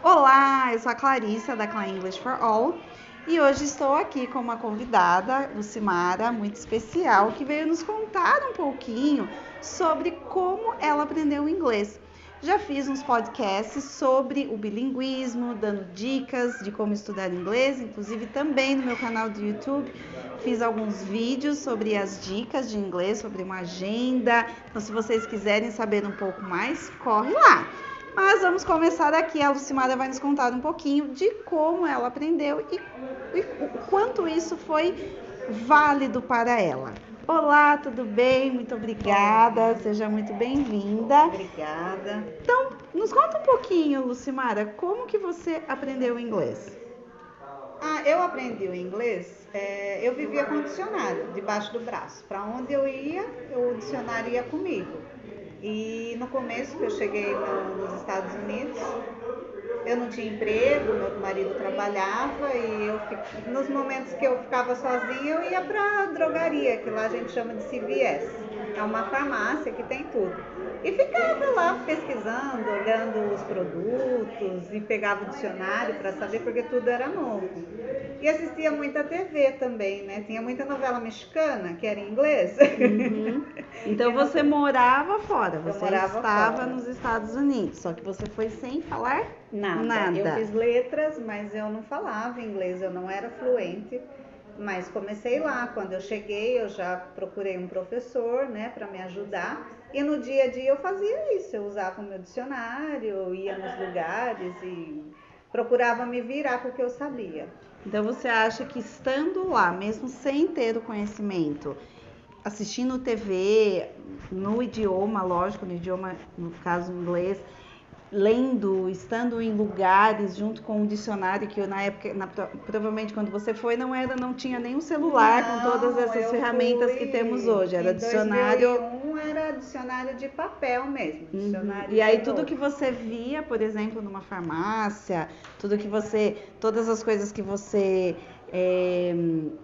Olá, eu sou a Clarissa da Cla English for All e hoje estou aqui com uma convidada, Lucimara, muito especial, que veio nos contar um pouquinho sobre como ela aprendeu inglês. Já fiz uns podcasts sobre o bilinguismo, dando dicas de como estudar inglês, inclusive também no meu canal do YouTube. Fiz alguns vídeos sobre as dicas de inglês, sobre uma agenda. Então, se vocês quiserem saber um pouco mais, corre lá. Mas vamos começar aqui. A Lucimara vai nos contar um pouquinho de como ela aprendeu e o quanto isso foi válido para ela. Olá, tudo bem? Muito obrigada. Seja muito bem-vinda. Obrigada. Então, nos conta um pouquinho, Lucimara, como que você aprendeu inglês? Eu aprendi o inglês, eu vivia com o dicionário debaixo do braço. Para onde eu ia, o dicionário ia comigo. E no começo que eu cheguei nos Estados Unidos, eu não tinha emprego, meu marido trabalhava e nos momentos que eu ficava sozinha, eu ia para a drogaria, que lá a gente chama de CVS. É uma farmácia que tem tudo. E ficava lá pesquisando, olhando os produtos e pegava o dicionário para saber, porque tudo era novo. E assistia muita TV também, né? Tinha muita novela mexicana, que era em inglês. Uhum. Então você morava fora, você estava fora. nos Estados Unidos, só que você foi sem falar nada. Eu fiz letras, mas eu não falava inglês, eu não era fluente. Mas comecei lá, quando eu cheguei eu já procurei um professor, né, para me ajudar. E no dia a dia eu fazia isso, eu usava o meu dicionário, ia nos lugares e procurava me virar com o que eu sabia. Então você acha que estando lá, mesmo sem ter o conhecimento, assistindo TV, no idioma, lógico, no idioma, no caso inglês, lendo, estando em lugares junto com um dicionário que na época, provavelmente quando você foi, não tinha nenhum celular com todas essas ferramentas que temos hoje, era dicionário. Em 2001 era dicionário de papel mesmo. Dicionário E aí tudo que você via, por exemplo, numa farmácia, todas as coisas que você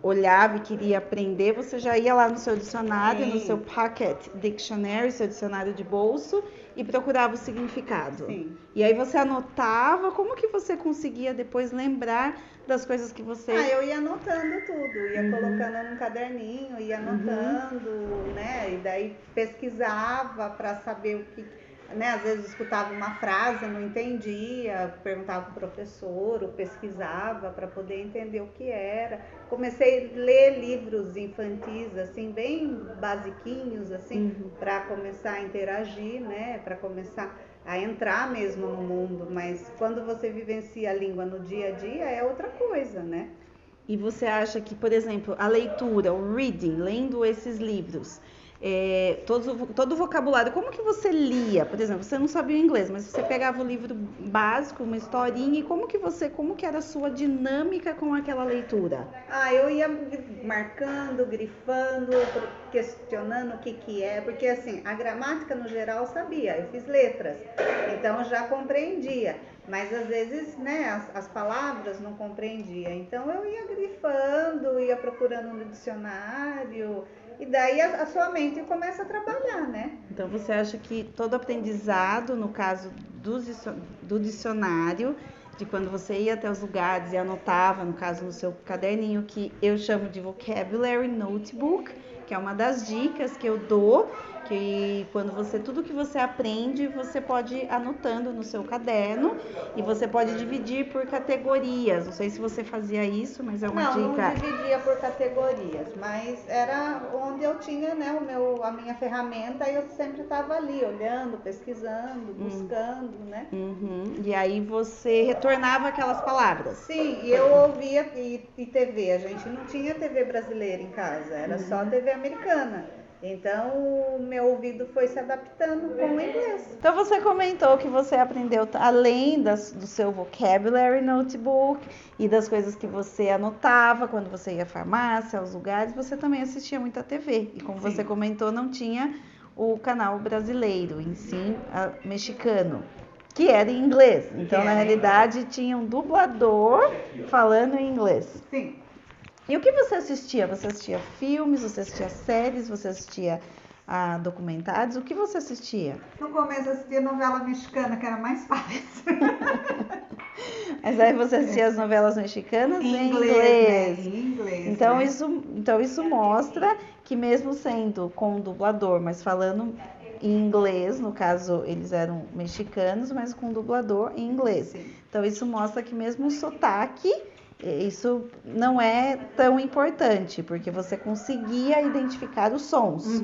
olhava e queria aprender, você já ia lá no seu dicionário, no seu pocket dictionary, seu dicionário de bolso, e procurava o significado. Sim. E aí você anotava, como que você conseguia depois lembrar das coisas que você... Eu ia anotando tudo, ia colocando num caderninho, ia anotando, né? E daí pesquisava para saber o que... Né? Às vezes escutava uma frase, não entendia, perguntava pro professor, ou pesquisava para poder entender o que era. Comecei a ler livros infantis, assim, bem basiquinhos, assim, para começar a interagir, né? Para começar a entrar mesmo no mundo, mas quando você vivencia a língua no dia a dia é outra coisa, né? E você acha que, por exemplo, a leitura, o reading, lendo esses livros, todo o vocabulário, como que você lia? Por exemplo, você não sabia o inglês, mas você pegava o livro básico, uma historinha, e como que era a sua dinâmica com aquela leitura? Eu ia marcando, grifando, questionando o que é, porque assim, a gramática no geral eu sabia, eu fiz letras, então eu já compreendia, mas às vezes, né, as palavras não compreendia, então eu ia grifando, ia procurando no dicionário, e daí a sua mente começa a trabalhar, né? Então você acha que todo aprendizado, no caso do dicionário, de quando você ia até os lugares e anotava, no caso no seu caderninho, que eu chamo de Vocabulary Notebook, que é uma das dicas que eu dou, que tudo que você aprende, você pode ir anotando no seu caderno e você pode dividir por categorias. Não sei se você fazia isso, mas é uma dica. Não dividia por categorias, mas era onde eu tinha, né, a minha ferramenta, e eu sempre estava ali, olhando, pesquisando, buscando, né? E aí você retornava aquelas palavras. Sim, e eu ouvia e TV, a gente não tinha TV brasileira em casa, era só TV americana. Então o meu ouvido foi se adaptando com o inglês. Então você comentou que você aprendeu, além do seu Vocabulary Notebook e das coisas que você anotava quando você ia à farmácia, aos lugares, você também assistia muita TV. E como você comentou, não tinha o canal brasileiro, em si, mexicano, que era em inglês. Então, na realidade, tinha um dublador falando em inglês. Sim. E o que você assistia? Você assistia filmes, você assistia séries, você assistia documentários? O que você assistia? No começo eu assistia novela mexicana, que era mais fácil. Mas aí você assistia as novelas mexicanas em inglês, inglês. né? Em inglês, Então, né? isso mostra que mesmo sendo com dublador, mas falando em inglês, no caso eles eram mexicanos, mas com dublador em inglês. Sim. Então isso mostra que mesmo o sotaque, isso não é tão importante, porque você conseguia identificar os sons.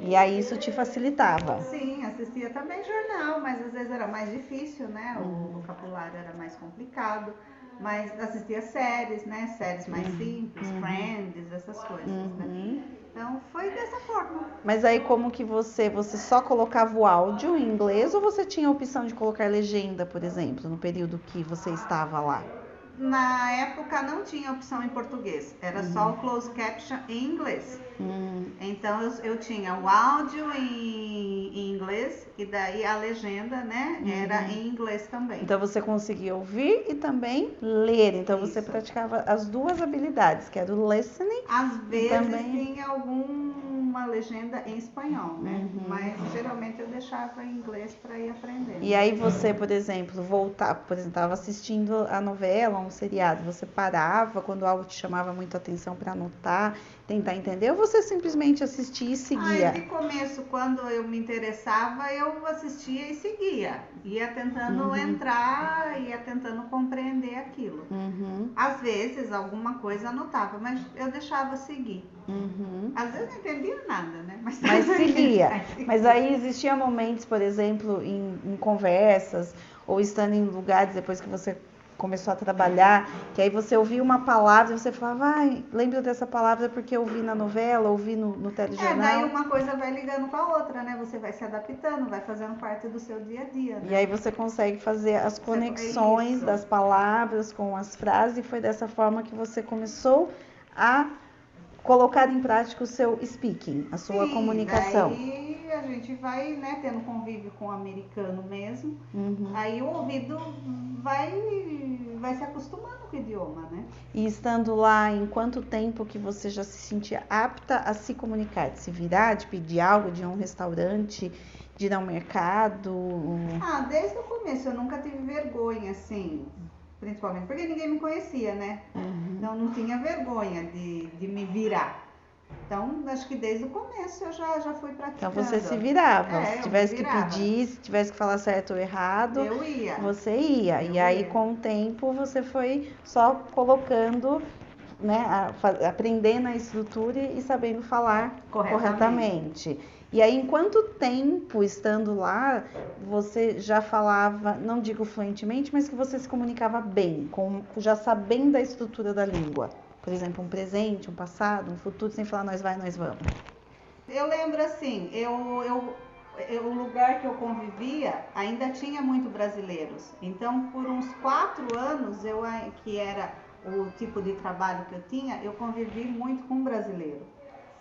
E aí isso te facilitava. Sim, assistia também jornal, mas às vezes era mais difícil, né? O vocabulário era mais complicado. Mas assistia séries, né? Séries mais simples, Friends, essas coisas, né? Então foi dessa forma. Mas aí como que você só colocava o áudio em inglês ou você tinha a opção de colocar legenda, por exemplo, no período que você estava lá? Na época não tinha opção em português, era só o closed caption em inglês. Então eu tinha o áudio em inglês e daí a legenda, né, era em inglês também. Então você conseguia ouvir e também ler. Então você Isso. praticava as duas habilidades, que era o listening. Às vezes também... tinha alguma legenda em espanhol, né? Mas geralmente eu deixava em inglês para ir aprendendo. E aí você, por exemplo, estava assistindo a novela, um seriado, você parava quando algo te chamava muito a atenção para anotar, tentar entender, ou você simplesmente assistia e seguia? De começo, quando eu me interessava, eu assistia e seguia. Ia tentando entrar, ia tentando compreender aquilo. Às vezes, alguma coisa anotava, mas eu deixava seguir. Às vezes não entendia nada, né? Mas seguia. Mas aí existia momentos, por exemplo, em conversas, ou estando em lugares depois que você começou a trabalhar, que aí você ouvia uma palavra e você falava, lembro dessa palavra porque eu vi na novela, ouvi no telejornal. Daí uma coisa vai ligando com a outra, né? Você vai se adaptando, vai fazendo parte do seu dia a dia, né? E aí você consegue fazer as conexões das palavras com as frases, e foi dessa forma que você começou a colocar em prática o seu speaking, a sua comunicação. Daí a gente vai, né, tendo convívio com o americano mesmo, aí o ouvido vai se acostumando com o idioma, né? E estando lá, em quanto tempo que você já se sentia apta a se comunicar? De se virar, de pedir algo, de ir a um restaurante, de ir ao mercado? Desde o começo, eu nunca tive vergonha, assim, principalmente porque ninguém me conhecia, né? Então não tinha vergonha de me virar. Então, acho que desde o começo eu já fui praticando. Então você se virava, se tivesse que pedir, se tivesse que falar certo ou errado, eu ia. Você ia. E aí com o tempo você foi só colocando, né, aprendendo a estrutura e sabendo falar corretamente. E aí, em quanto tempo estando lá, você já falava, não digo fluentemente, mas que você se comunicava bem, já sabendo a estrutura da língua? Por exemplo, um presente, um passado, um futuro, sem falar nós vai, nós vamos. Eu lembro assim, o lugar que eu convivia ainda tinha muito brasileiros. Então, por uns 4 anos, que era o tipo de trabalho que eu tinha, eu convivi muito com brasileiro.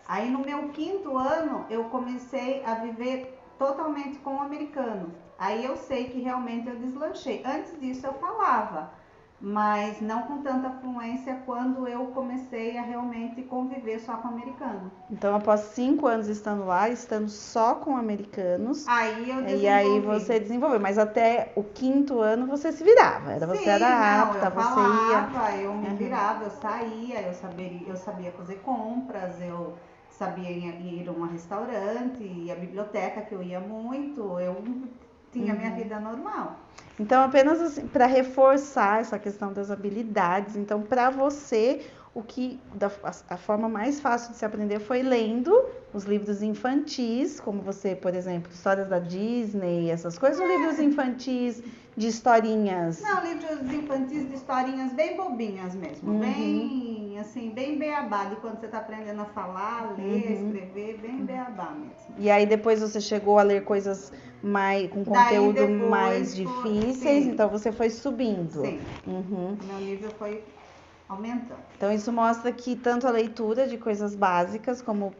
Aí no meu 5º ano, eu comecei a viver totalmente com o americano. Aí eu sei que realmente eu deslanchei. Antes disso eu falava, mas não com tanta fluência quando eu comecei a realmente conviver só com americano. Então, após 5 anos estando lá, estando só com americanos, aí eu desenvolvi. E aí você desenvolveu, mas até o 5º ano você se virava, você era apta, você ia... Eu me virava, eu saía, eu sabia fazer compras, eu sabia ir a um restaurante, e a biblioteca que eu ia muito, eu tinha minha vida normal. Então, apenas assim, para reforçar essa questão das habilidades, então, para você, a forma mais fácil de se aprender foi lendo os livros infantis, como você, por exemplo, histórias da Disney, essas coisas, ou livros infantis de historinhas? Não, livros infantis de historinhas bem bobinhas mesmo, bem, assim, bem beabá, de quando você está aprendendo a falar, ler, escrever, bem beabá mesmo. E aí depois você chegou a ler coisas com conteúdo mais difíceis, então você foi subindo. Sim, meu nível foi aumentando. Então isso mostra que tanto a leitura de coisas básicas, como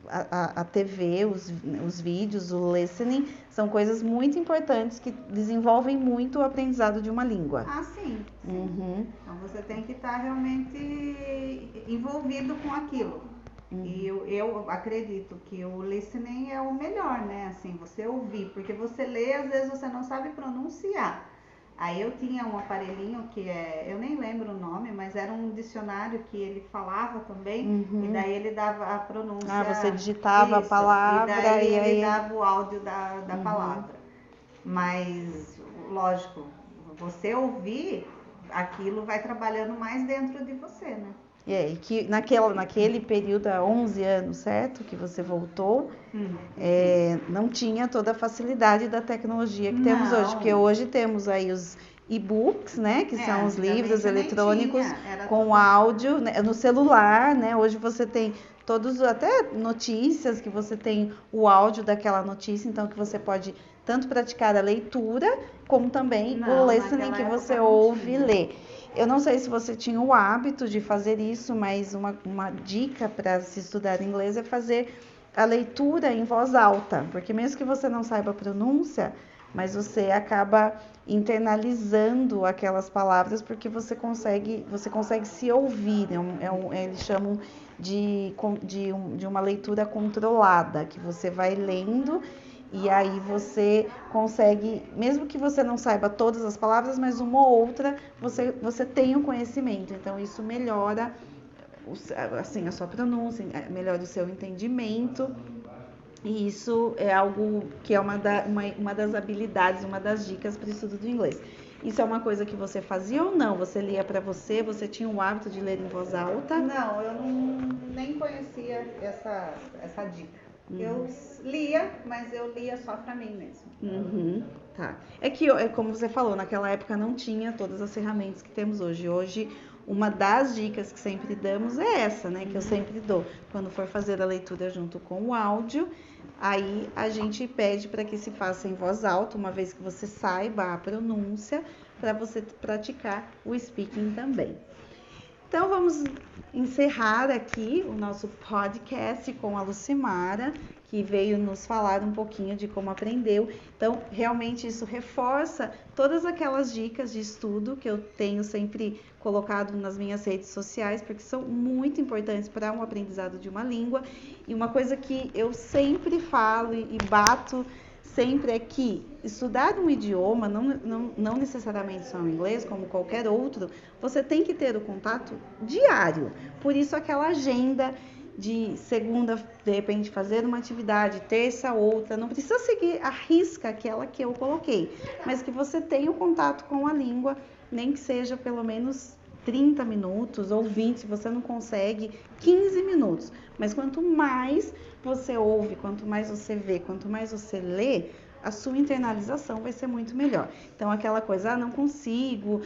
a TV, os vídeos, o listening, são coisas muito importantes que desenvolvem muito o aprendizado de uma língua. Sim. Então você tem que estar realmente envolvido com aquilo. E eu acredito que o listening é o melhor, né? Assim, você ouvir, porque você lê, às vezes você não sabe pronunciar. Aí eu tinha um aparelhinho eu nem lembro o nome, mas era um dicionário que ele falava também, e daí ele dava a pronúncia. Ah, você digitava a palavra e daí e ele aí... dava o áudio da palavra. Mas, lógico, você ouvir, aquilo vai trabalhando mais dentro de você, né? E que naquele período, há 11 anos, certo? Que você voltou, não tinha toda a facilidade da tecnologia que temos hoje. Porque hoje temos aí os e-books, né? Que são os livros eletrônicos com áudio, né, no celular, né? Hoje você tem todos, até notícias, que você tem o áudio daquela notícia, então que você pode tanto praticar a leitura, como também o listening, que você ouve e lê. Eu não sei se você tinha o hábito de fazer isso, mas uma dica para se estudar inglês é fazer a leitura em voz alta, porque mesmo que você não saiba a pronúncia, mas você acaba internalizando aquelas palavras, porque você consegue se ouvir, né? Eles chamam de uma leitura controlada, que você vai lendo. E aí você consegue, mesmo que você não saiba todas as palavras, mas uma ou outra, você tem o conhecimento. Então isso melhora assim, a sua pronúncia, melhora o seu entendimento. E isso é algo que é uma das habilidades, uma das dicas para o estudo do inglês. Isso é uma coisa que você fazia ou não? Você lia para você tinha o hábito de ler em voz alta? Não, eu nem conhecia essa dica. Eu lia, mas eu lia só para mim mesmo. Tá. Como você falou, naquela época não tinha todas as ferramentas que temos hoje. Hoje, uma das dicas que sempre damos é essa, né? Que eu sempre dou. Quando for fazer a leitura junto com o áudio, aí a gente pede para que se faça em voz alta, uma vez que você saiba a pronúncia, para você praticar o speaking também. Então, vamos encerrar aqui o nosso podcast com a Lucimara, que veio nos falar um pouquinho de como aprendeu. Então, realmente isso reforça todas aquelas dicas de estudo que eu tenho sempre colocado nas minhas redes sociais, porque são muito importantes para um aprendizado de uma língua. E uma coisa que eu sempre falo e bato sempre é que estudar um idioma, não necessariamente só o inglês, como qualquer outro, você tem que ter o contato diário. Por isso aquela agenda de segunda, de repente, fazer uma atividade, terça outra, não precisa seguir a risca aquela que eu coloquei, mas que você tenha o contato com a língua, nem que seja pelo menos 30 minutos ou 20, se você não consegue, 15 minutos. Mas quanto mais você ouve, quanto mais você vê, quanto mais você lê, a sua internalização vai ser muito melhor. Então, aquela coisa, não consigo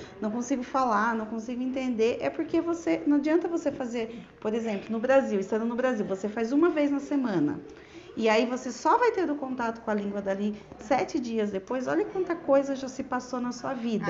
falar, não consigo entender, é porque não adianta você fazer, por exemplo, no Brasil, estando no Brasil, você faz uma vez na semana. E aí você só vai ter o contato com a língua dali 7 dias depois. Olha quanta coisa já se passou na sua vida.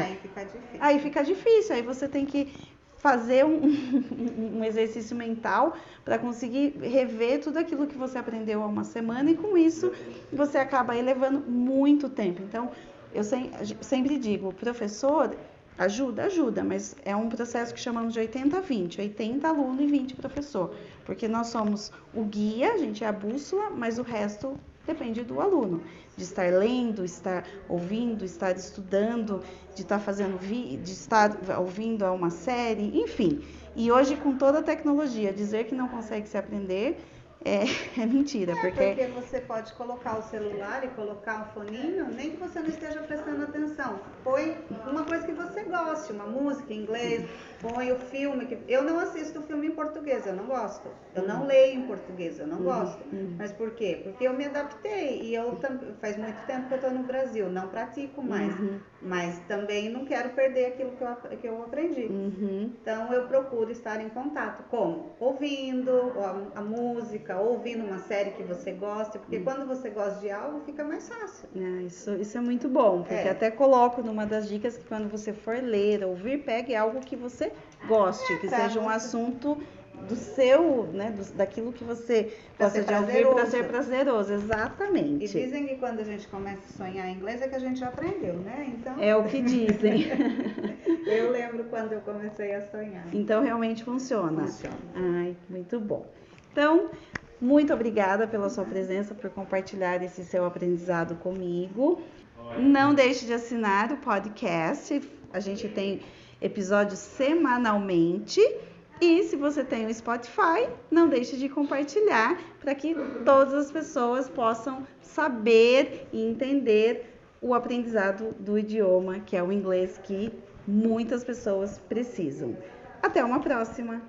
Aí fica difícil. Aí você tem que fazer um exercício mental para conseguir rever tudo aquilo que você aprendeu há uma semana. E com isso você acaba aí levando muito tempo. Então, eu sempre digo, o professor ajuda, mas é um processo que chamamos de 80-20, 80 aluno e 20 professor, porque nós somos o guia, a gente é a bússola, mas o resto depende do aluno, de estar lendo, estar ouvindo, estar estudando, de estar de estar ouvindo uma série, enfim. E hoje, com toda a tecnologia, dizer que não consegue se aprender é mentira. Porque você pode colocar o celular e colocar um foninho, nem que você não esteja prestando atenção. Põe uma coisa que você goste, uma música em inglês, põe o filme. Eu não assisto filme em português, eu não gosto. Eu não leio em português, eu não gosto. Mas por quê? Porque eu me adaptei e faz muito tempo que eu estou no Brasil, não pratico mais. Mas também não quero perder aquilo que eu aprendi. Então eu procuro estar em contato. Como? Ouvindo a música, ouvindo uma série que você gosta, porque quando você gosta de algo, fica mais fácil. Isso é muito bom, porque até coloco numa das dicas que quando você for ler, ouvir, pegue algo que você goste, que seja um assunto do seu, né, daquilo que você gosta de ouvir para ser prazeroso, exatamente. E dizem que quando a gente começa a sonhar em inglês é que a gente já aprendeu, né? Então... É o que dizem. Eu lembro quando eu comecei a sonhar. Então realmente funciona. Ai, muito bom. Então, muito obrigada pela sua presença, por compartilhar esse seu aprendizado comigo. Não deixe de assinar o podcast. A gente tem episódios semanalmente. E se você tem o Spotify, não deixe de compartilhar para que todas as pessoas possam saber e entender o aprendizado do idioma, que é o inglês, que muitas pessoas precisam. Até uma próxima!